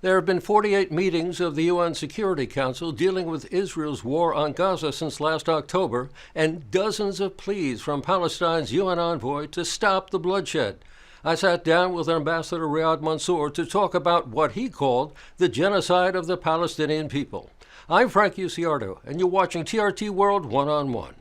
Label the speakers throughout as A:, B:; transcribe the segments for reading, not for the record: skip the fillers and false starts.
A: There have been 48 meetings of the UN Security Council dealing with Israel's war on Gaza since last October, and dozens of pleas from Palestine's UN envoy to stop the bloodshed. I sat down with Ambassador Riyad Mansour to talk about what he called the genocide of the Palestinian people. I'm Frank Ucciardo, and you're watching TRT World One-on-One.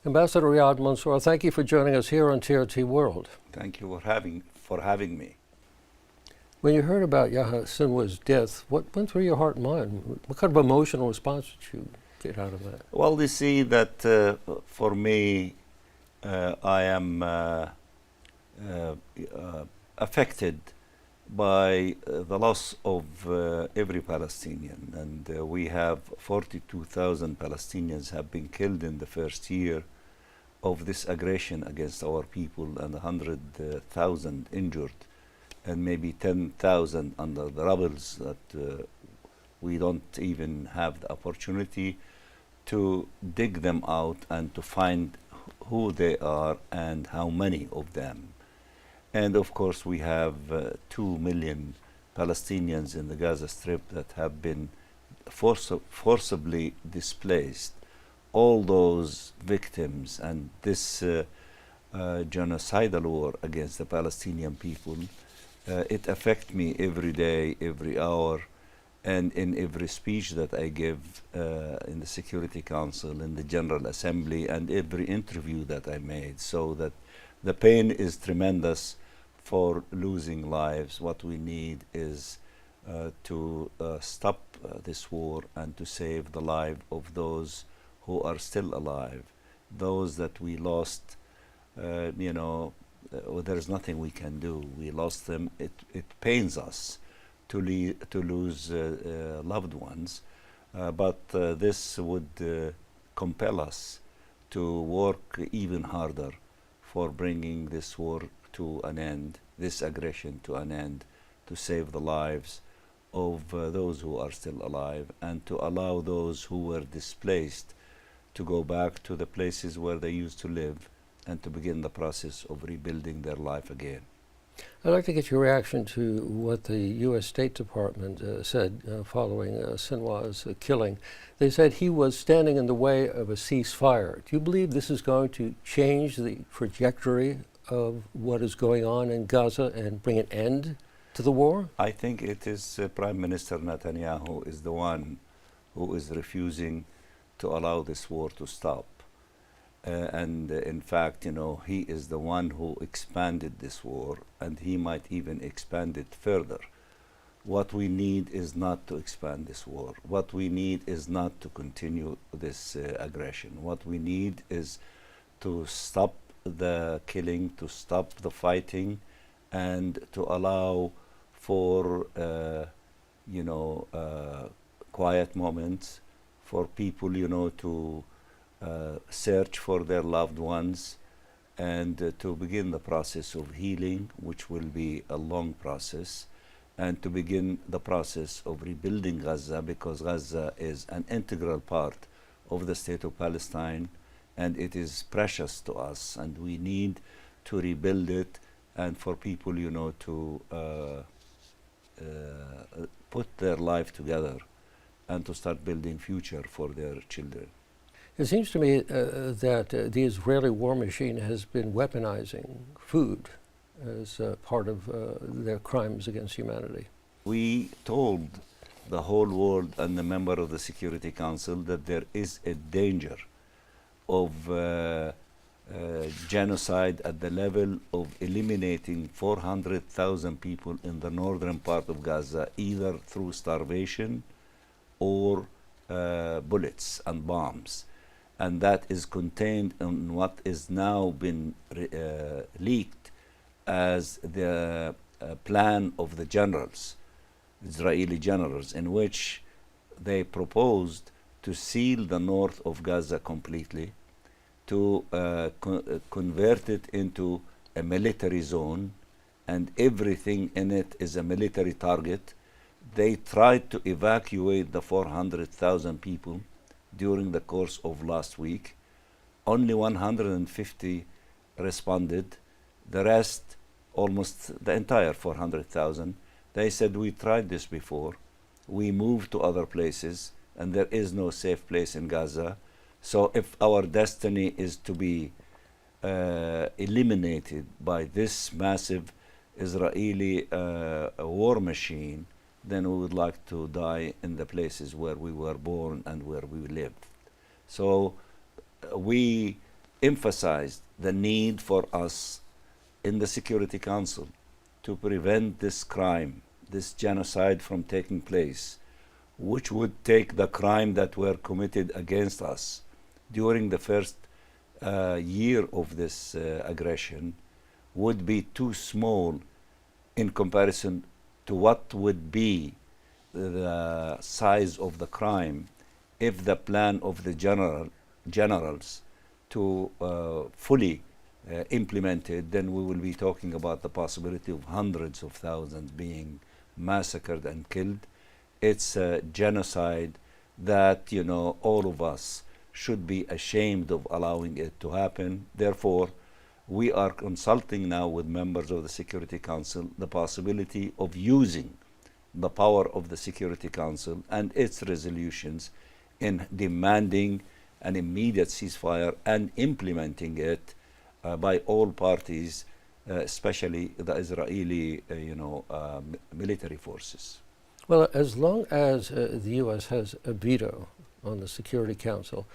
A: Ambassador Riyad Mansour, thank you for joining us here on TRT World.
B: Thank you for having me.
A: When you heard about Yahya Sinwar's death, what went through your heart and mind? What kind of emotional response did you get out of that?
B: Well, you see that for me, I am affected by the loss of every Palestinian, and we have 42,000 Palestinians have been killed in the first year of this aggression against our people, and 100,000 injured, and maybe 10,000 under the rubbles that we don't even have the opportunity to dig them out and to find who they are and how many of them. And of course, we have 2 million Palestinians in the Gaza Strip that have been forcibly displaced. All those victims and this genocidal war against the Palestinian people, it affects me every day, every hour, and in every speech that I give in the Security Council, in the General Assembly, and every interview that I made. So that the pain is tremendous for losing lives. What we need is to stop this war and to save the life of those who are still alive. Those that we lost, there's nothing we can do. We lost them. It pains us to lose loved ones, but this would compel us to work even harder for bringing this war to an end, this aggression to an end, to save the lives of those who are still alive, and to allow those who were displaced to go back to the places where they used to live and to begin the process of rebuilding their life again.
A: I'd like to get your reaction to what the U.S. State Department said following Sinwar's killing. They said he was standing in the way of a ceasefire. Do you believe this is going to change the trajectory of what is going on in Gaza and bring an end to the war?
B: I think it is Prime Minister Netanyahu is the one who is refusing to allow this war to stop. And in fact, he is the one who expanded this war, and he might even expand it further. What we need is not to expand this war. What we need is not to continue this aggression. What we need is to stop the killing, to stop the fighting, and to allow for quiet moments for people to search for their loved ones, and to begin the process of healing, which will be a long process, and to begin the process of rebuilding Gaza, because Gaza is an integral part of the state of Palestine, and it is precious to us, and we need to rebuild it, and for people to put their life together and to start building future for their children.
A: It seems to me that the Israeli war machine has been weaponizing food as part of their crimes against humanity.
B: We told the whole world and the member of the Security Council that there is a danger of genocide at the level of eliminating 400,000 people in the northern part of Gaza, either through starvation or bullets and bombs. And that is contained in what is now been leaked as the plan of the generals, Israeli generals, in which they proposed to seal the north of Gaza completely, to convert it into a military zone, and everything in it is a military target. They tried to evacuate the 400,000 people during the course of last week. Only 150 responded. The rest almost the entire 400,000. They said, we tried this before. We moved to other places, and there is no safe place in Gaza. So if our destiny is to be eliminated by this massive Israeli war machine, then we would like to die in the places where we were born and where we lived. So we emphasized the need for us in the Security Council to prevent this crime, this genocide from taking place, which would take the crime that were committed against us during the first year of this aggression would be too small in comparison to what would be the size of the crime if the plan of the generals to fully implemented. Then we will be talking about the possibility of hundreds of thousands being massacred and killed. It's a genocide that, you know, all of us should be ashamed of allowing it to happen. Therefore, we are consulting now with members of the Security Council the possibility of using the power of the Security Council and its resolutions in demanding an immediate ceasefire and implementing it by all parties, especially the Israeli, military forces.
A: Well, as long as the U.S. has a veto on the Security Council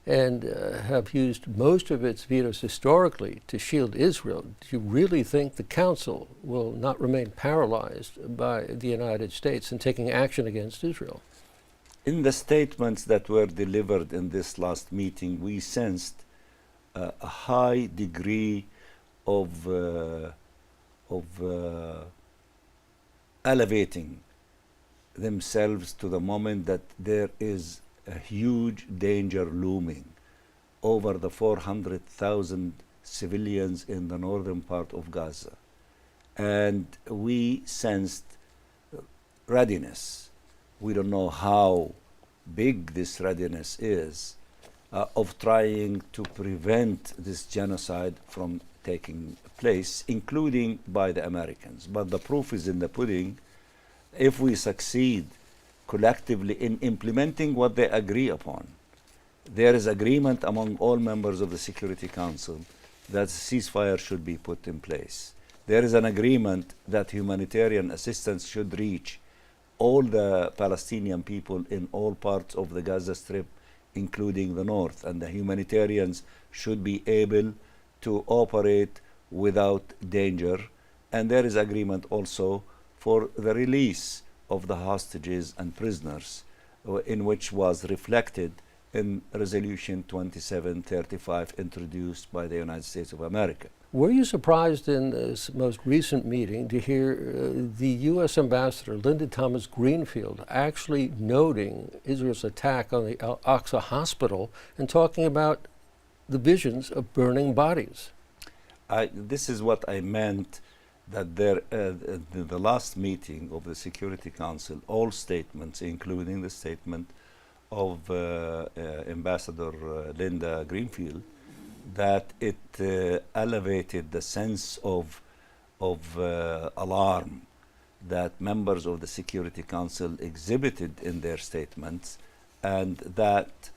A: and have used most of its vetoes historically to shield Israel, do you really think the Council will not remain paralyzed by the United States in taking action against Israel?
B: In the statements that were delivered in this last meeting, we sensed a high degree of elevating themselves to the moment that there is a huge danger looming over the 400,000 civilians in the northern part of Gaza. And we sensed readiness. We don't know how big this readiness is of trying to prevent this genocide from taking place, including by the Americans. But the proof is in the pudding. If we succeed collectively in implementing what they agree upon, there is agreement among all members of the Security Council that ceasefire should be put in place. There is an agreement that humanitarian assistance should reach all the Palestinian people in all parts of the Gaza Strip, including the north, and the humanitarians should be able to operate without danger. And there is agreement also for the release of the hostages and prisoners, in which was reflected in Resolution 2735 introduced by the United States of America.
A: Were you surprised in this most recent meeting to hear the U.S. Ambassador, Linda Thomas Greenfield, actually noting Israel's attack on the Al-Aqsa Hospital and talking about the visions of burning bodies?
B: This is what I meant, that the last meeting of the Security Council, all statements, including the statement of Ambassador Linda Greenfield, that it elevated the sense of alarm that members of the Security Council exhibited in their statements, and that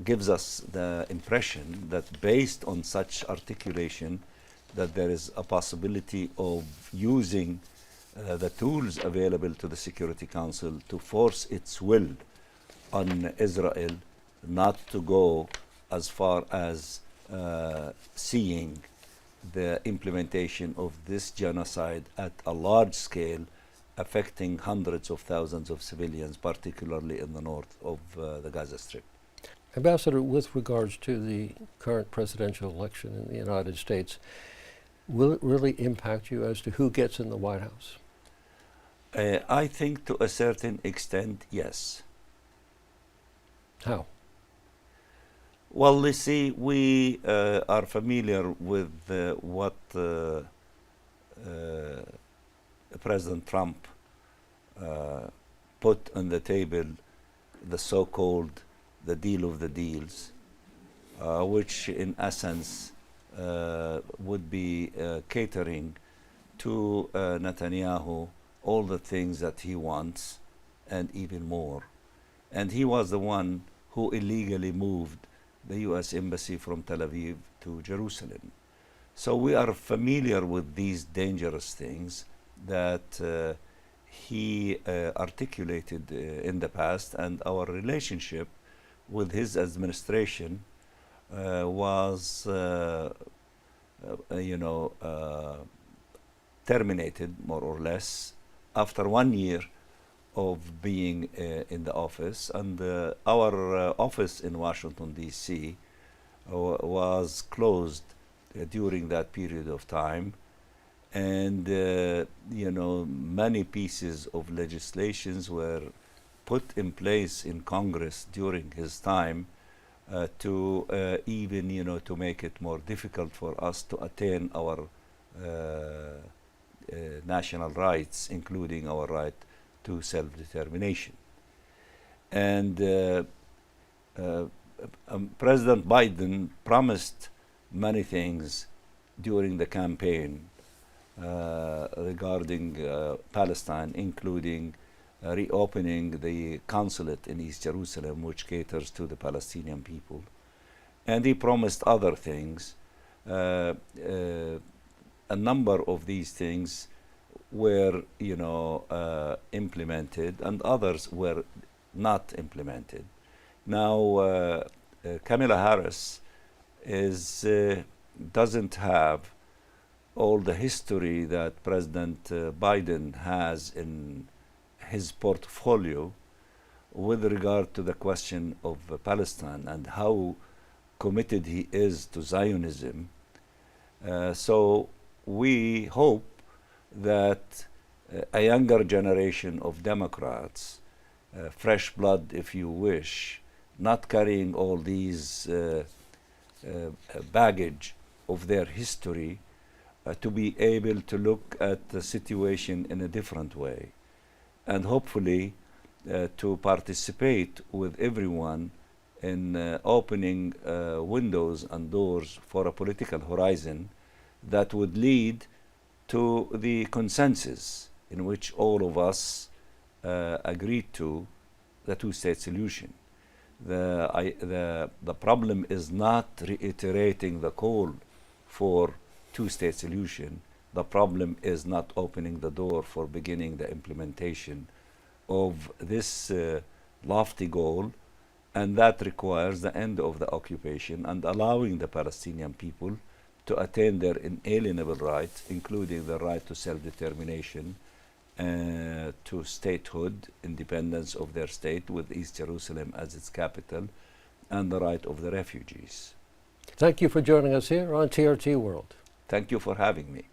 B: gives us the impression that based on such articulation that there is a possibility of using the tools available to the Security Council to force its will on Israel not to go as far as seeing the implementation of this genocide at a large scale, affecting hundreds of thousands of civilians, particularly in the north of the Gaza Strip.
A: Ambassador, with regards to the current presidential election in the United States, will it really impact you as to who gets in the White House?
B: I think to a certain extent, yes.
A: How?
B: Well, you see, we are familiar with what President Trump put on the table, the so-called the deal of the deals, which in essence would be catering to Netanyahu all the things that he wants and even more. And he was the one who illegally moved the U.S. Embassy from Tel Aviv to Jerusalem. So we are familiar with these dangerous things that he articulated in the past, and our relationship with his administration was, terminated more or less after 1 year of being in the office. And our office in Washington, D.C. Was closed during that period of time. And, many pieces of legislations were put in place in Congress during his time to even, to make it more difficult for us to attain our national rights, including our right to self-determination. And President Biden promised many things during the campaign regarding Palestine, including reopening the consulate in East Jerusalem, which caters to the Palestinian people. And he promised other things. A number of these things were, implemented, and others were not implemented. Now, Kamala Harris doesn't have all the history that President Biden has in his portfolio with regard to the question of Palestine and how committed he is to Zionism. So we hope that a younger generation of Democrats, fresh blood if you wish, not carrying all these baggage of their history, to be able to look at the situation in a different way, and hopefully to participate with everyone in opening windows and doors for a political horizon that would lead to the consensus in which all of us agreed to, the two-state solution. The problem is not reiterating the call for two-state solution. The problem is not opening the door for beginning the implementation of this lofty goal, and that requires the end of the occupation and allowing the Palestinian people to attain their inalienable rights, including the right to self-determination, to statehood, independence of their state with East Jerusalem as its capital, and the right of the refugees.
A: Thank you for joining us here on TRT World.
B: Thank you for having me.